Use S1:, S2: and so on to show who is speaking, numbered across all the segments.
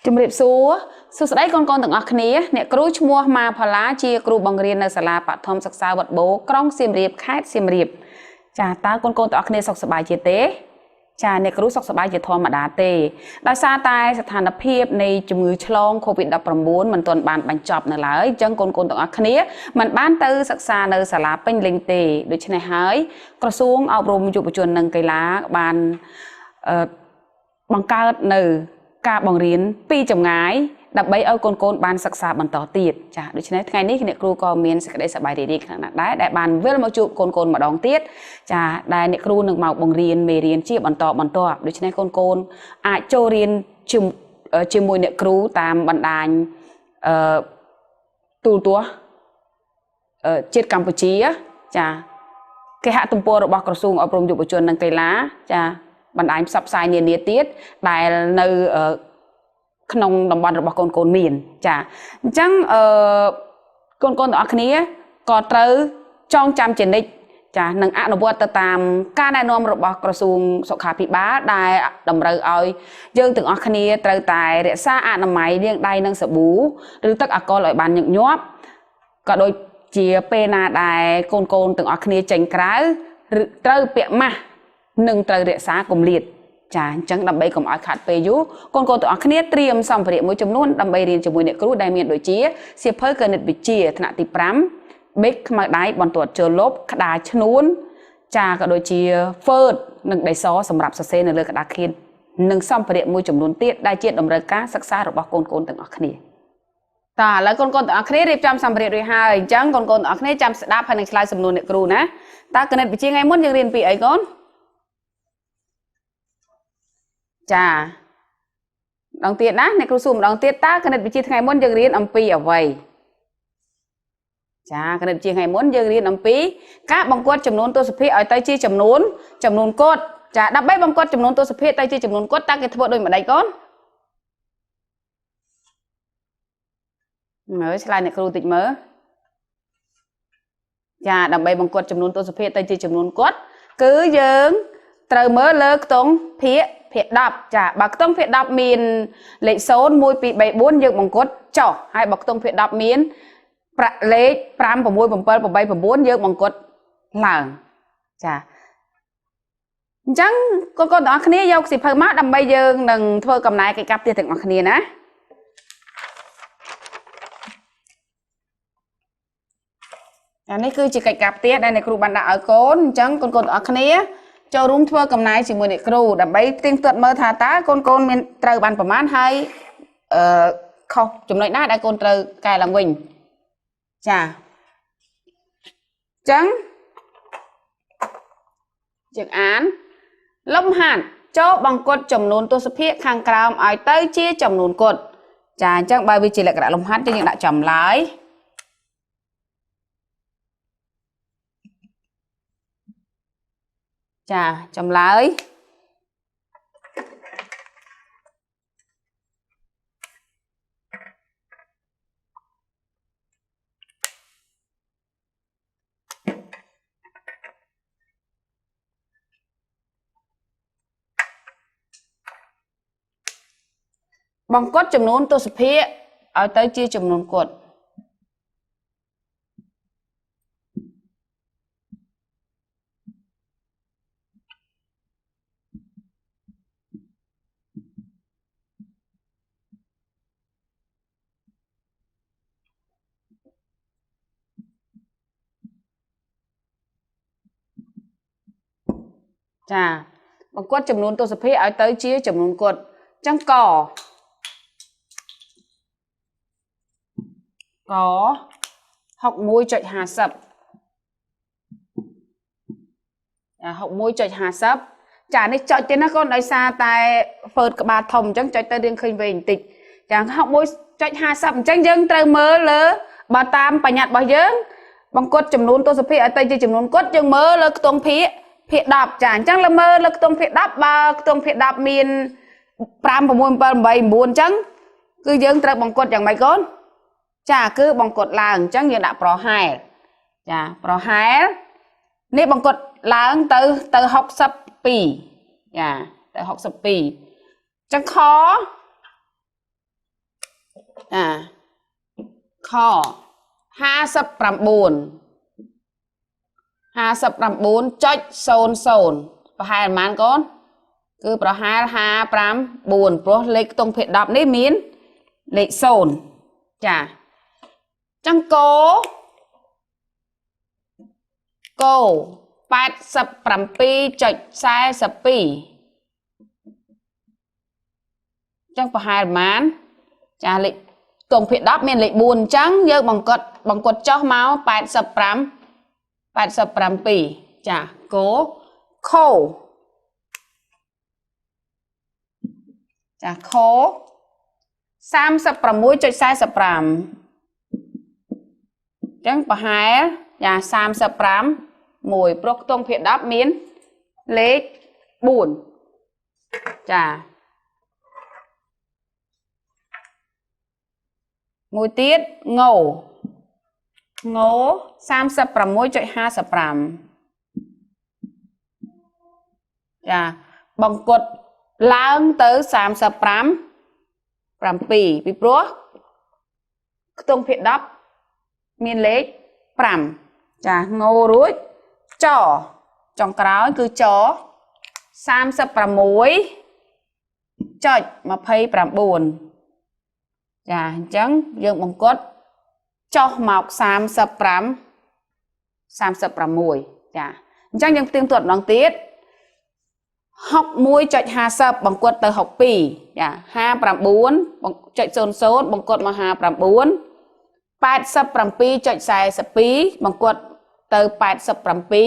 S1: ជំរាបសួរសួស្តីកូនទាំងអស់គ្នាអ្នកគ្រូឈ្មោះម៉ាផាឡាជាគ្រូបង្រៀននៅសាលាបឋមសិក្សាវត្តបូក្រុងសៀមរាបខេត្តសៀមរាបចាតើកូនទាំងអស់គ្នាសុខសប្បាយជាទេចាអ្នកគ្រូសុខសប្បាយជាធម្មតាទេដោយសារតែស្ថានភាពនៃជំងឺឆ្លង COVID-19 មិនទាន់បានបញ្ចប់នៅឡើយអញ្ចឹងកូនទាំងអស់គ្នាមិនបានទៅសិក្សានៅសាលាពេញលេញទេដូច្នេះហើយក្រសួងអប់រំយុវជននិងកីឡាបានបង្កើតនៅការបង្រៀនពីចម្ងាយដើម្បីឲ្យកូនបានសិក្សាបន្តទៀតចាដូច្នេះថ្ងៃនេះអ្នកគ្រូក៏មានសេចក្តីសប្បាយរីករាយខ្លាំងណាស់ដែរដែលបានវិលមកជួបកូនម្ដងទៀតចាដែលអ្នកគ្រូនឹងមកបង្រៀនមេរៀនជាបន្តដូច្នេះកូនអាចចូលរៀនជាមួយអ្នកគ្រូតាមបណ្ដាញទូរទស្សន៍ជាតិកម្ពុជាចាគេហទំព័ររបស់ក្រសួងអប់រំយុវជននិងកីឡាចាបណ្ដាញផ្សព្វផ្សាយនានាទៀតដែលនៅក្នុងតំបន់របស់កូនមានចាអញ្ចឹងកូនទាំងអស់គ្នាក៏ត្រូវចងចាំជានិច្ចចានឹងអនុវត្តទៅតាមការណែនាំរបស់ក្រសួងសុខាភិបាលដែលតម្រូវឲ្យយើងទាំងអស់គ្នាត្រូវតែរក្សាអនាម័យលាងដៃនឹងសាប៊ូឬទឹកអាល់កុលឲ្យបានញឹកញាប់ក៏ដូចជាពេលណាដែលកូនទាំងអស់គ្នាចេញក្រៅត្រូវពាក់ម៉ាស់និងត្រូវរក្សាគម្លាតចាអញ្ចឹងដើម្បីកុំឲ្យខាត់ពេលយូរកូនទាំងអស់គ្នាត្រៀមសម្ភារៈមួយចំនួនដើម្បីរៀនជាមួយអ្នកគ្រូដែលមានដូចជាសៀវភៅគណិតវិទ្យាថ្នាក់ទី5ប៊ិកខ្មៅដៃបន្ទាត់ចូលលុបក្តារឈ្នួនចាក៏ដូចជាហ្វឺតនិងដីសសម្រាប់សរសេរនៅលើក្តារខៀននិងសម្ភារៈមួយចំនួនទៀតដែលជាតម្រូវការសិក្សារបស់កូនទាំងអស់គ្នាតើឥឡូវកូនទាំងអស់គ្នារៀបចំសម្ភារៈរួចហើយអញ្ចឹងកូនទាំងអស់គ្នាចាំស្ដាប់ហើយនឹងឆ្លើយសំណួរអ្នកគ្រូណាតើគណិតវិទ្យាថ្ងៃមុនយើងរៀនពីអីកូនចាម្ដងទៀតណាអ្នកគ្រូសួរម្ដងទៀតតើគណិតវិទ្យាថ្ងៃមុនយើងរៀនអំពីអ្វីចាគណិតវិទ្យាថ្ងៃមុនយើងរៀនអំពីការបង្គាត់ចំនួនទស្សភាគឲ្យទៅជាចំនួនគត់ចាដើម្បីបង្គាត់ចំនួនទស្សភាគទៅជាចំនួនគត់តើគេធ្វើដូចម្ដេចកូនមើលឆ្លើយអ្នកគ្រូតិចមើលចាដើម្បីបង្គាត់ចំនួនទស្សភាគទៅជាចំនួនគត់គឺយើងត្រូវមើលលើខ្ទង់ភាគ10ចាបើខ្ទង់ភាគ10មានលេខ0 1 2 3 4យើងបង្គាត់ចុះហើយបើខ្ទង់ភាគ10មានលេខ5 6 7 8 9យើងបង្គាត់ឡើងចាអញ្ចឹងកូនទាំងអស់គ្នាយកសៀវភៅមកដើម្បីយើងនឹងធ្វើកំណែកិច្ចការផ្ទះទាំងអស់គ្នាណាអានេះគឺជាកិច្ចការផ្ទះដែលអ្នកគ្រូបានដាក់ឲ្យកូនអញ្ចឹងកូនទាំងអស់គ្នាចូលរួមធ្វើកំណែជាមួយអ្នកគ្រូដើម្បីទៀងទាត់មើលថាតើកូនមានត្រូវបានប្រមាណហើយខុសចំណុចណាដែលកូនត្រូវកែឡើងវិញចាអញ្ចឹងយើងអានលំហាត់ចូលបង្គាត់ចំនួនទស្សភាគខាងក្រោមឲ្យទៅជាចំនួនគត់ចាអញ្ចឹងបើវាជាលក្ខណៈលំហាត់យើងដាក់ចំឡើយចាចម្លើយបង្គាត់ចំនួនទស្សភាគឲ្យទៅជាចំនួនគត់ចាបង្គាត់ចំនួនទស្សភាគឲ្យទៅជាចំនួនគត់អញ្ចឹងក 61.50 61.50 ចានេះចុចទេណាកូនដោយសារតែហ្វឺតក្បាលធំអញ្ចឹងចុចទៅរៀងឃើញវែងបន្តិចចា61.50 អញ្ចឹងយើងត្រូវមើលលើបើតាមបញ្ញត្តិរបស់យើងបង្គាត់ចំនួនទស្សភាគឲ្យទៅជាចំនួនគត់យើងមើលលើខ្ទង់ភាគ10ចាអញ្ចឹងលើមើលលើខ្ទង់ភាគ10បើខ្ទង់ភាគ10មាន5 6 7 8 9អញ្ចឹងគឺយើងត្រូវបង្គាត់យ៉ាងម៉េចកូនចាគឺបង្គាត់ឡើងអញ្ចឹងយើងដាក់ប្រហែលចាប្រហែលនេះបង្គាត់ឡើងទៅ62ចាទៅ62អញ្ចឹងខ ខ59.00ប្រហែលប៉ុន្មានកូនគឺប្រហែល54ព្រោះលេខខ្ទង់ភាគ10នេះមានលេខ0ចាចឹងគោ87.42ចឹងប្រហែលប៉ុន្មានចាលេខខ្ទង់ភាគ10មានលេខ4អញ្ចឹងយើងបង្កត់ចុះមក87ចាគោខោចាខោ36.45ចឹងប្រហែលចា35មួយព្រោះខ្ទង់ភាគ10មានលេខ4ចាមួយទៀតងោ36.55ចាបង្កត់ឡើងទៅ35 ពីព្រោះខ្ទង់ភាគ10មានលេខ5ចាងោរួចចចុងក្រោយគឺច36.29ចាអញ្ចឹងយើងបង្កត់ចុះមក36ចាអញ្ចឹងយើងផ្ទៀងទាត់ម្ដងទៀត61.50បង្កត់ទៅ62ចា59.00បង្កត់មក59 87.42បង្កត់ទៅ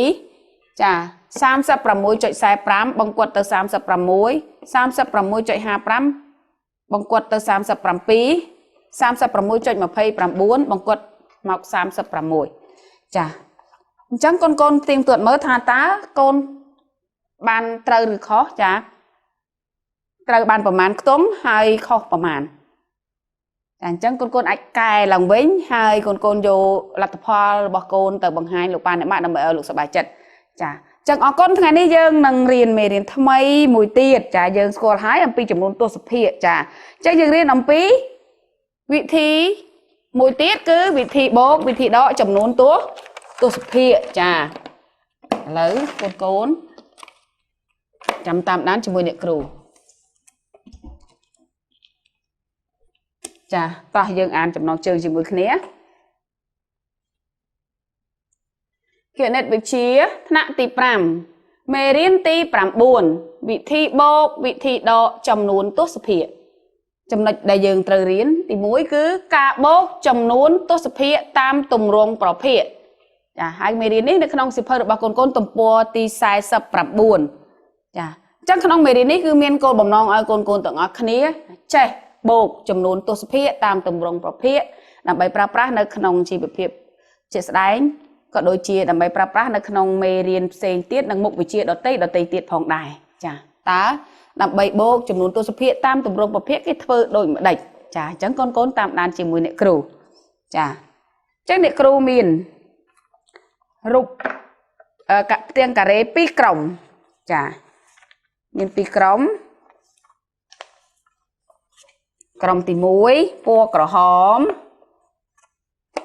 S1: 87ចា36.45បង្កត់ទៅ36 36.55បង្កត់ទៅ37 36.29បង្កត់មក36ចាអញ្ចឹងកូនផ្ទៀងទាត់មើលថាតើកូនបានត្រូវឬខុសចាត្រូវបានប្រមាណខ្ទង់ហើយខុសប្រមាណចាអញ្ចឹងកូនអាចកែឡើងវិញហើយកូនយកលទ្ធផលរបស់កូនទៅបង្ហាញលោកប៉ាអ្នកម៉ាក់ដើម្បីឲ្យលោកសប្បាយចិត្តចាអញ្ចឹងអរគុណថ្ងៃនេះយើងនឹងរៀនមេរៀនថ្មីមួយទៀតចាយើងស្គាល់ហើយអំពីចំនួនទស្សភាគចាអញ្ចឹងយើងរៀនអំពីវិធីមួយទៀតគឺវិធីបូកវិធីដកចំនួនទស្សភាគចាឥឡូវកូនចាំតាមដានជាមួយអ្នកគ្រូចាតោះយើងអានចំណងជើងជាមួយគ្នាគណិតវិទ្យាថ្នាក់ទី5មេរៀនទី9វិធីបូកវិធីដកចំនួនទស្សភាគចំណុចដែលយើងត្រូវរៀនទី1គឺការបូកចំនួនទស្សភាគតាមទម្រង់ប្រភេទចាហើយមេរៀននេះនៅក្នុងសៀវភៅរបស់កូនទំព័រទី49ចាអញ្ចឹងក្នុងមេរៀននេះគឺមានគោលបំណងឲ្យកូនទាំងអស់គ្នាចេះបូកចំនួនទស្សភាគតាមទម្រង់ប្រភេទដើម្បីប្រើប្រាស់នៅក្នុងជីវភាពជាក់ស្ដែងក៏ដូចជាដើម្បីប្រើប្រាស់នៅក្នុងមេរៀនផ្សេងទៀតនិងមុខវិជ្ជាដទៃទៀតផងដែរចាតើដើម្បីបូកចំនួនទស្សភាគតាមទម្រង់ប្រភេទគេធ្វើដូចម្ដេចចាអញ្ចឹងកូនតាមដានជាមួយអ្នកគ្រូចាអញ្ចឹងអ្នកគ្រូមានរូបផ្ទាំងការ៉េ2ក្រុមចាមាន2ក្រុមក្រុមទី1ពណ៌ក្រហម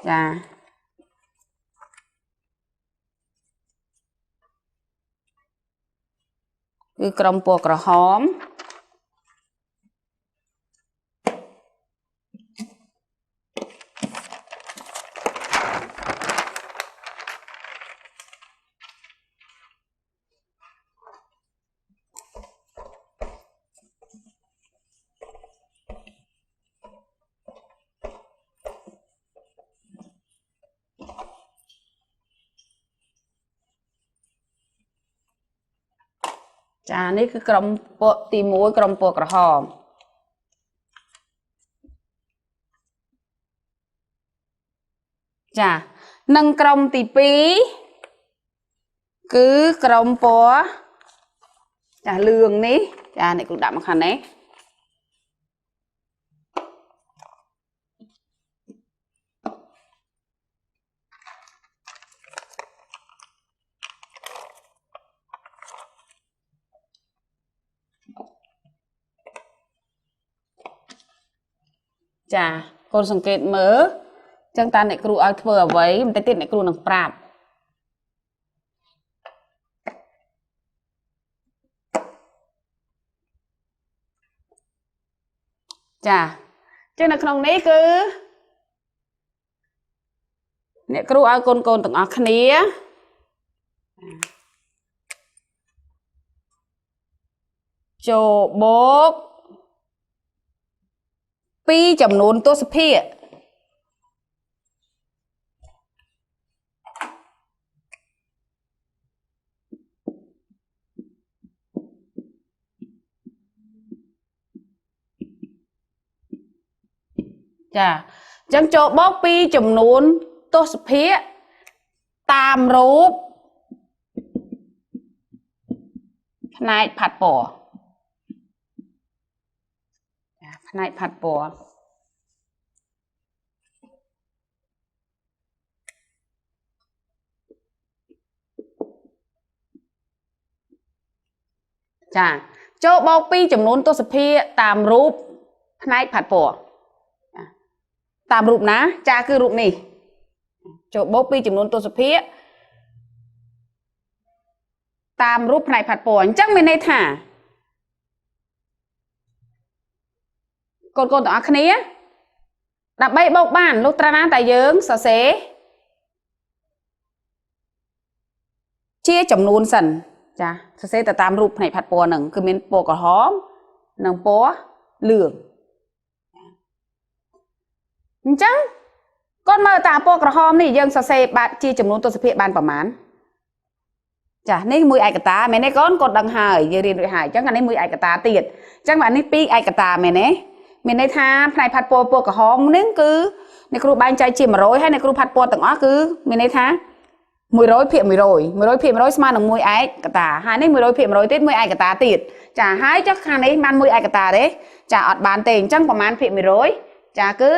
S1: ចាគឺក្រុមពណ៌ក្រហមចានេះគឺក្រុមពណ៌ទី1ក្រុមពណ៌ក្រហមចានិងក្រុមទី2គឺក្រុមពណ៌ចាលឿងនេះចាអ្នកគ្រូដាក់មកខាងនេះចា កូនសង្កេតមើលចឹងតាអ្នកគ្រូឲ្យធ្វើអ្វីមិនតែទៀតអ្នកគ្រូនឹងប្រាប់ចាចឹងនៅក្នុងនេះគឺអ្នកគ្រូឲ្យកូនកូនទាំងអស់គ្នាចូលបូកពីចំនួនទស្សភាគចាអញ្ចឹងចូលបូកពីចំនួនទស្សភាគតាមរូបផ្នែកផាត់ពណ៌ផ្នែកផាត់ពណ៌ចាចូលបូកពីចំនួនទស្សភាគតាមរូបផ្នែកផាត់ពណ៌តាមរូបណាចាគឺរូបនេះចូលបូកពីចំនួនទស្សភាគតាមរូបផ្នែកផាត់ពណ៌អញ្ចឹងមានន័យថាកូនទាំងអស់គ្នាដើម្បីបូកបានលុះត្រាណាតែយើងសរសេរជាចំនួនសិនចាសរសេរទៅតាមរូបផ្នែកផាត់ពណ៌ហ្នឹងគឺមានពណ៌ក្រហមនិងពណ៌លឿងអញ្ចឹងកូនមើលតាពណ៌ក្រហមនេះយើងសរសេរបានជាចំនួនទស្សភាគបានប្រមាណចានេះមួយឯកតាមែនទេកូនកូនដឹងហើយយើងរៀនរួចហើយអញ្ចឹងអានេះមួយឯកតាទៀតអញ្ចឹងអានេះពីរឯកតាមែនទេមានន័យថាផ្នែកផាត់ពណ៌ពណ៌ក្រហមនេះគឺអ្នកគ្រូបែងចែកជា100ហើយអ្នកគ្រូផាត់ពណ៌ទាំងអស់គឺមានន័យថា100ភាគ100 100ភាគ100ស្មើនឹងមួយឯកតាហើយនេះ100ភាគ100ទៀតមួយឯកតាទៀតចាហើយចុះខាងនេះបានមួយឯកតាទេចាអត់បានទេអញ្ចឹងប្រមាណភាគ100ចាគឺ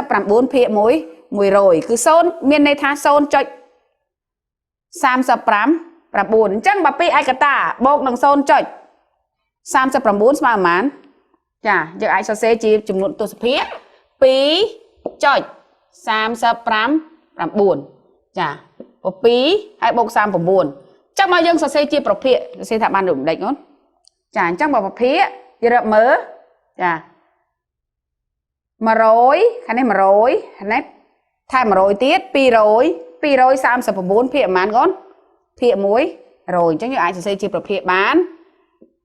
S1: 39ភាគ100គឺ0មានន័យថា0.35 អញ្ចឹងបើពីឯកតាបូកនឹង0.39ស្មើប៉ុន្មានចាយើងអាចសរសេរជាចំនួនទស្សភាគ 2.35 ចា7ហើយបូក39ចាំមកយើងសរសេរជាប្រភេទសរសេរថាបានរំដេចអូនចាអញ្ចឹងបើប្រភេទយើងរកមើលចា100ខាងនេះ100ខាងនេះថែម100ទៀត200 239ភាគប៉ុន្មានកូនភាគ100អញ្ចឹងយើងអាចសរសេរជាប្រភេទបាន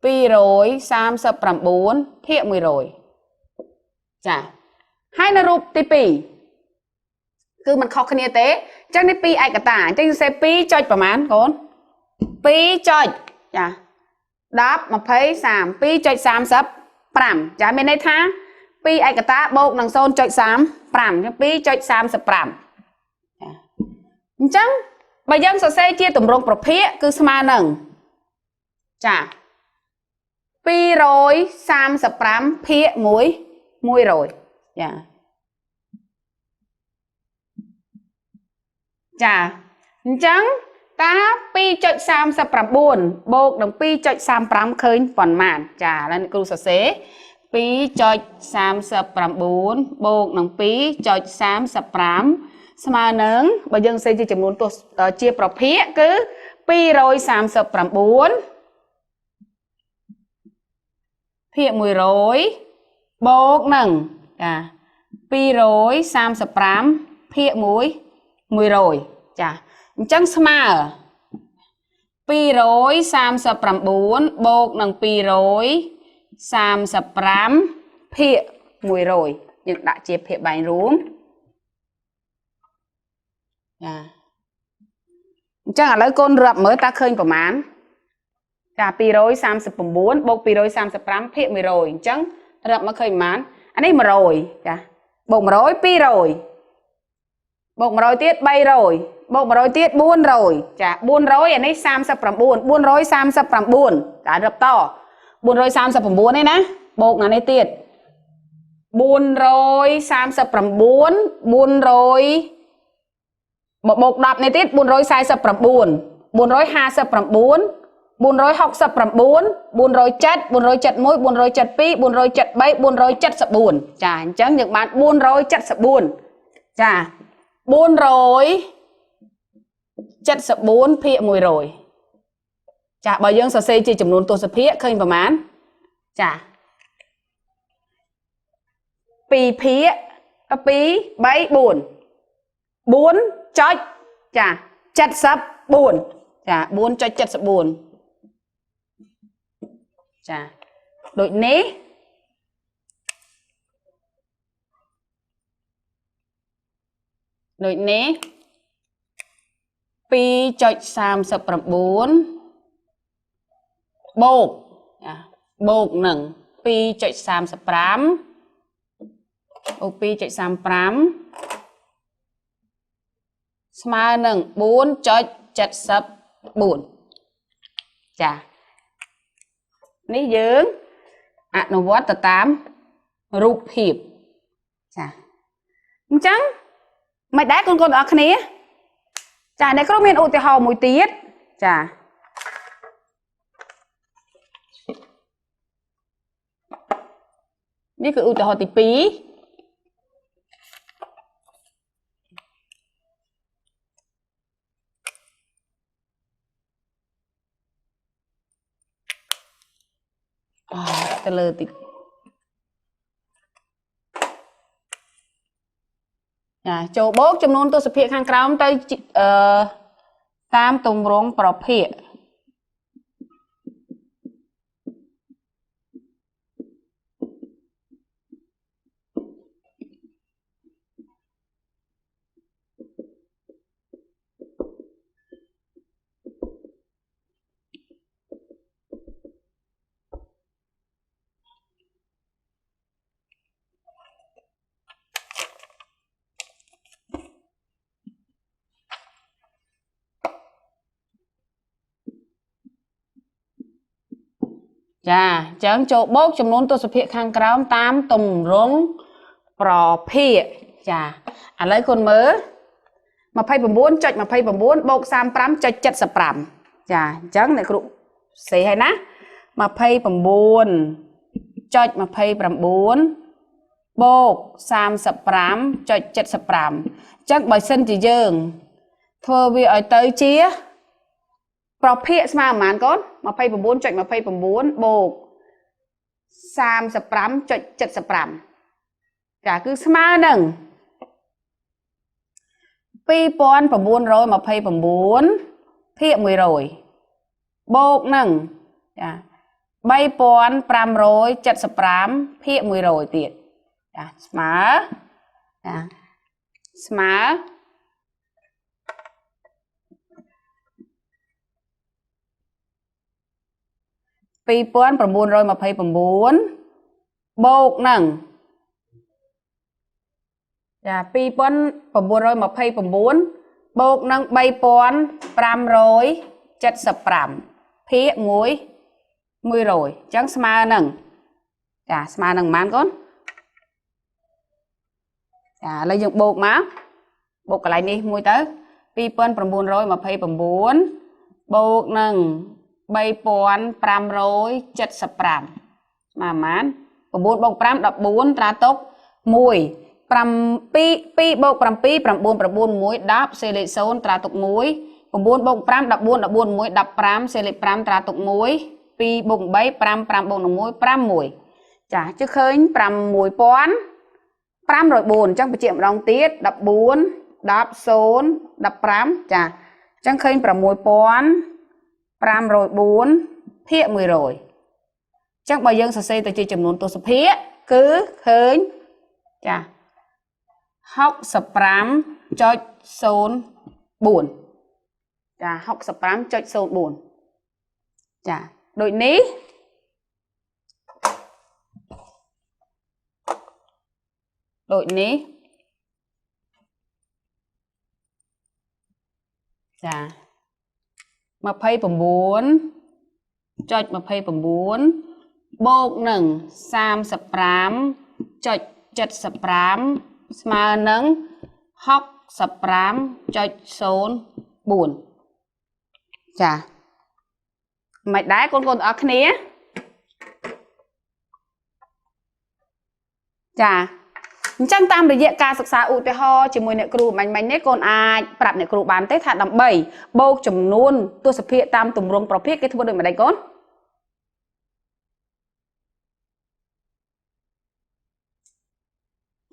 S1: 239ភាគ100ចាហើយនៅរូបទី2គឺมันខុសគ្នាទេអញ្ចឹងនេះ2ឯកតាអញ្ចឹងសរសេរ2ចុចប្រមាណកូន2ចុចចា10 20 30 2.35ចាមានន័យថា2ឯកតាបូកនឹង 0.35 អញ្ចឹង 2.35 អញ្ចឹងបើយើងសរសេរជាទម្រង់ប្រភេទគឺស្មើនឹងចា235ភាគ100ចាចាអញ្ចឹងតា 2.39 បូកនឹង 2.35 ឃើញប៉ុន្មានចាឥឡូវគ្រូសរសេរ 2.39 បូកនឹង 2.35 ស្មើនឹងបើយើងសេជាចំនួនទស្សជាប្រភេទគឺ239ភាគ100បូកនឹងចា235ភាគ100ចាអញ្ចឹងស្មើ239បូកនឹង235ភាគ100យើងដាក់ជាភាគបែងរួមចាអញ្ចឹងឥឡូវកូនរាប់មើលតើឃើញប្រមាណចា239បូក235ភាគ100អញ្ចឹងរាប់មកឃើញប្រមាណអានេះ100ចាបូក100 200បូក100ទៀត300បូក100ទៀត400ចា400អានេះ39 439ចារឹបត439នេះណាបូកអានេះទៀត439 400បូក10នេះទៀត449 459 469 407 471 472 473 474 ចាអញ្ចឹងយើងបាន474ចា474ភាគ100ចាបើយើងសរសេរជាចំនួនទស្សភាគឃើញប្រមាណចា2ភាគ2 3 4 4ចុចចា74ចា4.74ចាដូចនេះ2.39 បូកចាបូកនឹង2.35 អូ 2.35 ស្មើនឹង 4.74 ចានេះយើងអនុវត្តទៅតាមរូបភាពចាអញ្ចឹងមិនដែរកូនៗទាំងអស់គ្នាចាអ្នកគ្រូមានឧទាហរណ៍មួយទៀតចានេះគឺឧទាហរណ៍ទី2ទៅលើតិចចាចូលបូកចំនួនទស្សភាគខាងក្រោមទៅតាមទម្រង់ប្រភេទចាអញ្ចឹងចូលបូកចំនួនទស្សភាគខាងក្រោមតាមទម្រង់ប្រភេទចាឥឡូវគុណមើល 29.29 បូក 35.75 ចាអញ្ចឹងអ្នកគ្រូសេហើយណា 29.29 បូក 35.75 អញ្ចឹងបើសិនជាយើងធ្វើវាឲ្យទៅជាប្រភេទស្មើប៉ុន្មានកូន 29.29 បូក 35.75 ចាគឺស្មើនឹង2929ភាគ100បូកនឹងចា3575ភាគ100ទៀតចាស្មើចាស្មើ2929បូកនឹងចា2929បូកនឹង3575ភាគ1 100អញ្ចឹងស្មើនឹងចាស្មើនឹងប៉ុន្មានកូនចាឥឡូវយើងបូកមកបូកកន្លែងនេះមួយទៅ2929បូកនឹង3575ស្មើប៉ុន្មាន9បូក5 14ត្រាទុក1 7 2បូក7 9 9 1 10សេលេខ0ត្រាទុក1 9បូក5 14 14 1 15សេលេខ5ត្រាទុក1 2បូក8 5 5បូក1 6ចាជឿឃើញ 6504 អញ្ចឹងបញ្ជាក់ម្ដងទៀត 14 10 0 15ចាអញ្ចឹងឃើញ 6504ភាគ100អញ្ចឹងបើយើងសរសេរទៅជាចំនួនទស្សភាគគឺឃើញចា 65.04 ចា 65.04 ចាដូចនេះចា29.29បូកនឹង35.75ស្មើនឹង 65.04 ចា មិនដែរកូនអរគ្នាចាអញ្ចឹងតាមរយៈការសិក្សាឧទាហរណ៍ជាមួយអ្នកគ្រូមិញនេះកូនអាចប្រាប់អ្នកគ្រូបានទេថាដើម្បីបូកចំនួនទស្សភាគតាមទម្រង់ប្រភេទគេធ្វើដូចម្ដេចកូន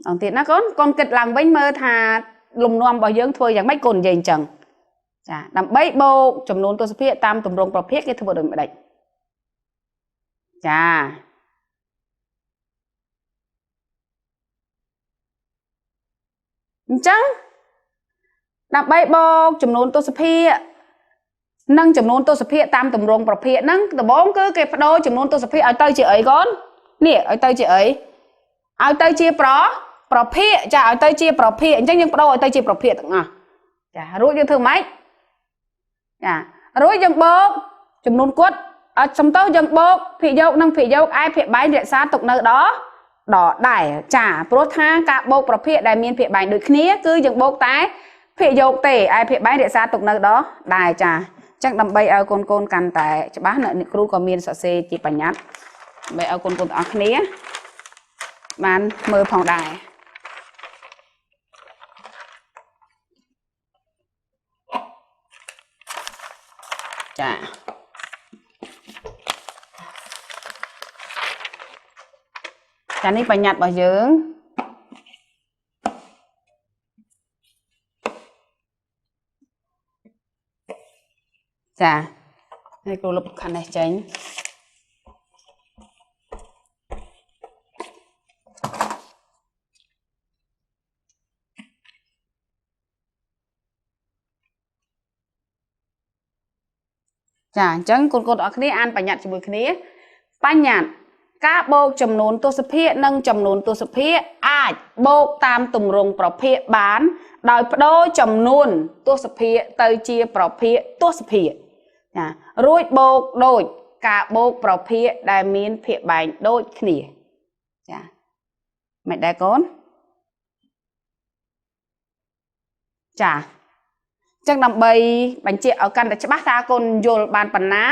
S1: អងទៀតណាកូនគិតឡើងវិញមើលថាលំនាំរបស់យើងធ្វើយ៉ាងម៉េចកូននិយាយអញ្ចឹងចាដើម្បីបូកចំនួនទស្សភាគតាមទម្រង់ប្រភេទគេធ្វើដូចម្ដេចចាអញ្ចឹងដើម្បីបូកចំនួនទស្សភាគនិងចំនួនទស្សភាគតាមទម្រង់ប្រភេទហ្នឹងដំបូងគឺគេបដូរចំនួនទស្សភាគឲ្យទៅជាអីកូននេះឲ្យទៅជាអីឲ្យទៅជាប្រភេទចាឲ្យទៅជាប្រភេទអញ្ចឹងយើងបដូរឲ្យទៅជាប្រភេទទាំងអស់ចារួចយើងធ្វើម៉េចចារួចយើងបូកចំនួនគាត់សំទោសយើងបូកភាគយកនិងភាគយកឯភាគបែងរក្សាទុកនៅដល់ដែរចាព្រោះថាការបូកប្រភេទដែលមានភាគបែងដូចគ្នាគឺយើងបូកតែភាគយកទេឯភាគបែងរក្សាទុកនៅដល់ដែរចាអញ្ចឹងដើម្បីឲ្យកូនកាន់តែច្បាស់អ្នកគ្រូក៏មានសរសេរជាបញ្ញត្តិដើម្បីឲ្យកូនទាំងអស់គ្នាបានមើលផងដែរចានេះបញ្ញត្តិរបស់យើងចាហើយគ្រូលុបខាងនេះចេញចាអញ្ចឹងកូនទាំងអស់គ្នាអានបញ្ញត្តិជាមួយគ្នាបញ្ញត្តិការបូកចំនួនទស្សភាគនិងចំនួនទស្សភាគអាចបូកតាមទម្រង់ប្រភេទបានដោយបដូរចំនួនទស្សភាគទៅជាប្រភេទទស្សភាគចារួចបូកដូចការបូកប្រភេទដែលមានភាគបែងដូចគ្នាចាមិនដែរកូនចាអញ្ចឹងដើម្បីបញ្ជាក់ឲ្យកាន់តែច្បាស់ថាកូនយល់បានប៉ុណ្ណា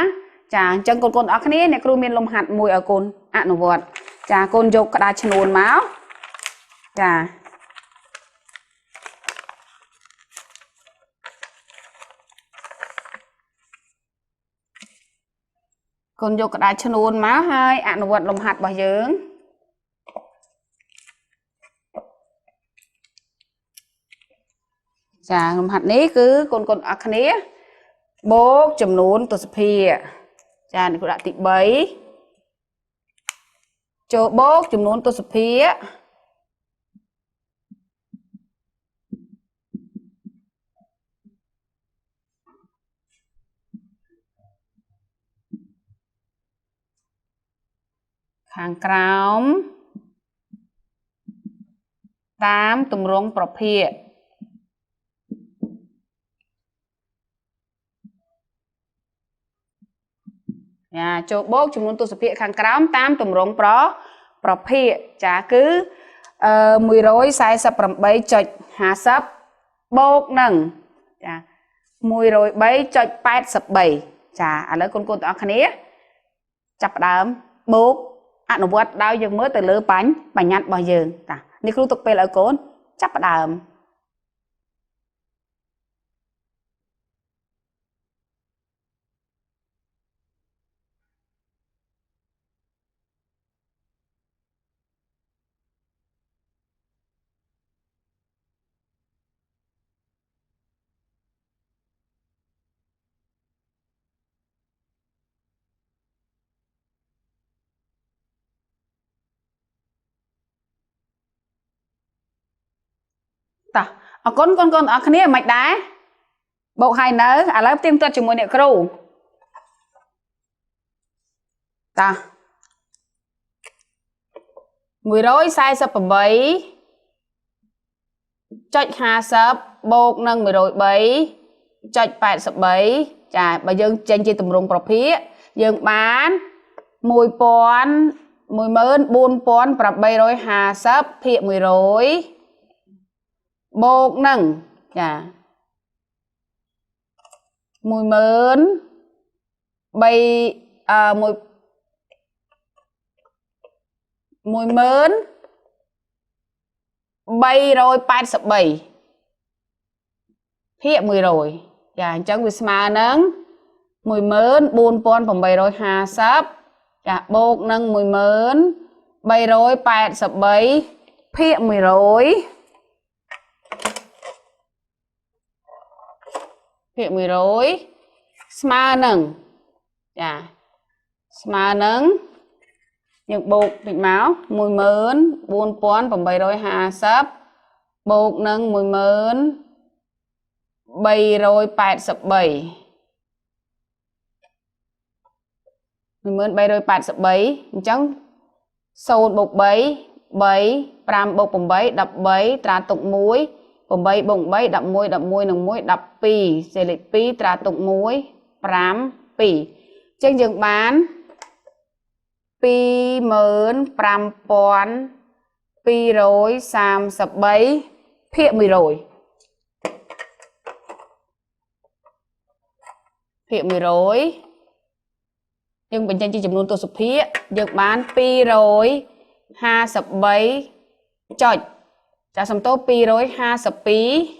S1: ចាអញ្ចឹងកូនទាំងអស់គ្នាអ្នកគ្រូមានលំហាត់មួយឲ្យកូនអនុវត្តចាកូនយកក្តារឈ្នួនមកចាកូនយកក្តារឈ្នួនមកហើយអនុវត្តលំហាត់របស់យើងចាលំហាត់នេះគឺកូនទាំងអស់គ្នាបូកចំនួនទស្សភាគចានេះគ្រូដាក់ទី3ចូលបូកចំនួនទស្សភាគខាងក្រោមតាមទម្រង់ប្រភេទចូលបូកចំនួនទស្សភាគខាងក្រោមតាមទម្រង់ប្រភេទចាគឺ148.50 បូកនឹងចា103.83ចាឥឡូវកូនទាំងអស់គ្នាចាប់ផ្ដើមបូកអនុវត្តដោយយើងមើលទៅលើបញ្ញត្តិរបស់យើងចានេះគ្រូទុកពេលឲ្យកូនចាប់ផ្ដើមតោះអរគុណកូនទាំងអស់គ្នាមិនដែរបូកហើយនៅឥឡូវផ្ទៀងផ្ទាត់ជាមួយអ្នកគ្រូតោះ148.50 បូកនឹង103.83ចាបើយើងចេញជាទម្រង់ប្រភេទយើងបាន14850ភាគ100បូកនឹងចា bay mùi mùi mớn bay rồi 87 phía 10 rồi dạ chẳng vì mà nâng mùi mớn buôn pon phòng bay rồi hà sắp dạ bột nâng mùi mớn bay rồi 87 phía 10 rồi phía 10 rồi mà nâng dạ mà nâng những bột định máu mùi mớn buôn pon phòng bay rồi hà sắp bột nâng mùi mớn bay rồi 87 mùi mớn bay rồi 87 chẳng sâu bột 7 7 5 bột 7 đập 7 tra tụng muối 7 bụng 7 đập muối nâng muối đập pi sẽ lịch pi tra tụng muối 5 pi chân dừng bán pi mớn 5 pon pi rồi 37 phía 10 rồi phía 10 rồi nhưng bệnh nhân chỉ chấm luôn tôi sụp phía được bán pi rồi 27 chọi trả xong tốt pi rồi 27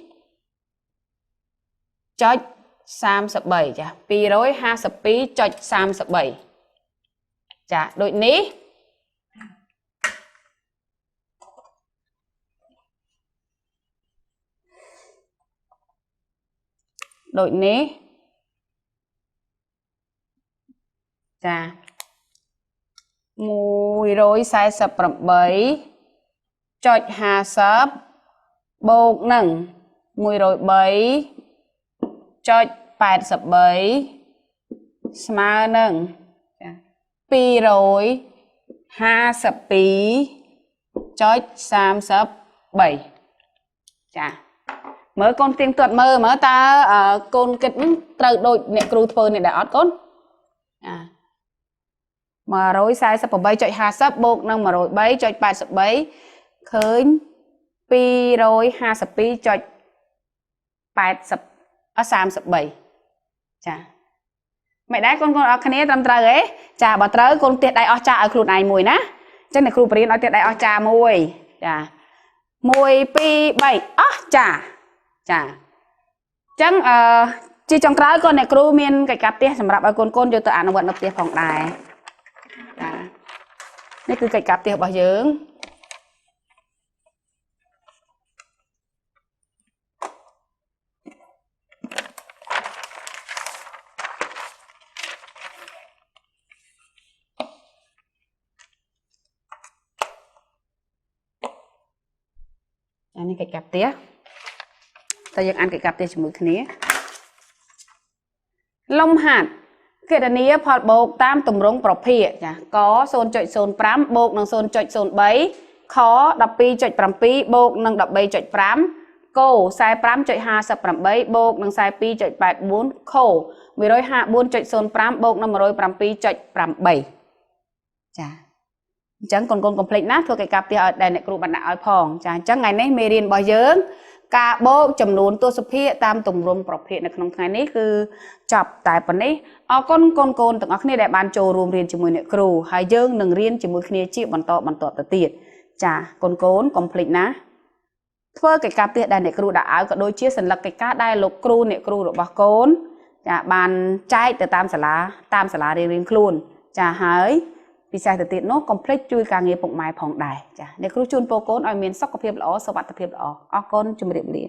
S1: chọi 37 chả pi rồi 27 chọi 37 chả đội ní đội ní chà mùi rồi sai sập rậm bấy chọi hà sấp bột nâng mùi rồi bấy chọi 87 smá nâng pi rồi 27 chọi 37 chà mới con tiếng tuật mơ mới ta con kính trời đội nè cừu phơi này đã ót con mà rồi sai sắp bảy chọi 20 bột nâng mà rồi 7 chọi 87 khơi pi rồi 22 chọi 37 chà mẹ đá con ở khné tâm trời ấy chà bà trời con tiệt đại ở cha ở khuôn này mùi ná chắc này khuôn bền ở tiệt đại ở cha mùi chà mùi pi 7 chà chà chẳng chỉ trong trái con này kêu miên cái cặp tia sầm rạp ở con cho tự ăn vận được tia phòng đàiนี่คือไก่กาบเตียบะเยิงอันนี้ไก่กาบเตียแต่ยังอันไก่กาบเตียจมูกนี้ลมหัดเกิดอันนี้พอโบกตามตุ่มรงปลอกเพียจ้ะก็โซนจุดโซนพรำโบกนังโซนจุดโซนใบขอดับปีจุดพรำปีโบกนังดับใบจุดพรำโก้ใส่พรำจุด50พรำใบโบกนังใส่ปีจุด84โคมี154จุดโซนพรำโบกนัง100ปีจุดพรำใบจ้ะจังคนคอมเพล็กซ์นะทั่วไก่กับที่เอาได้ในกลุ่มบรรดาเอาพองจ้ะจังไงนี้เมเรียนบ่อยเยอะกาโบจำนวนตัวสุพีตามตุ่มรวมปลอกเพียในขนมไทยนี้คือจับแต่ปนนี้เอาก้นต่างอักนี่ได้บานโจรวมเรียนจมูกเนี่ยครูหายเยิงหนึ่งเรียนจมูกเนี่ยจีบมันต่อติดจ้ะคนคอมเพล็กซ์นะทั่วไก่กับที่ได้ในครูได้เอาก็โดยเชี่ยสัญลักษณ์ไก่กาได้ลูกครูเนี่ยครูหรือบางคนจ้ะบานใจแต่ตามสาระเรียนครูจ้ะหายปีศาจติดโน้คอมเพล็กซ์ช่วยการเงินปกไม้ผ่องได้จ้ะในครูจูนโปโกนเอาเมียนซอกกระเพียบล้อสวัสดิ์กระเพียบล้อก้นจุ่มเรียบเรีย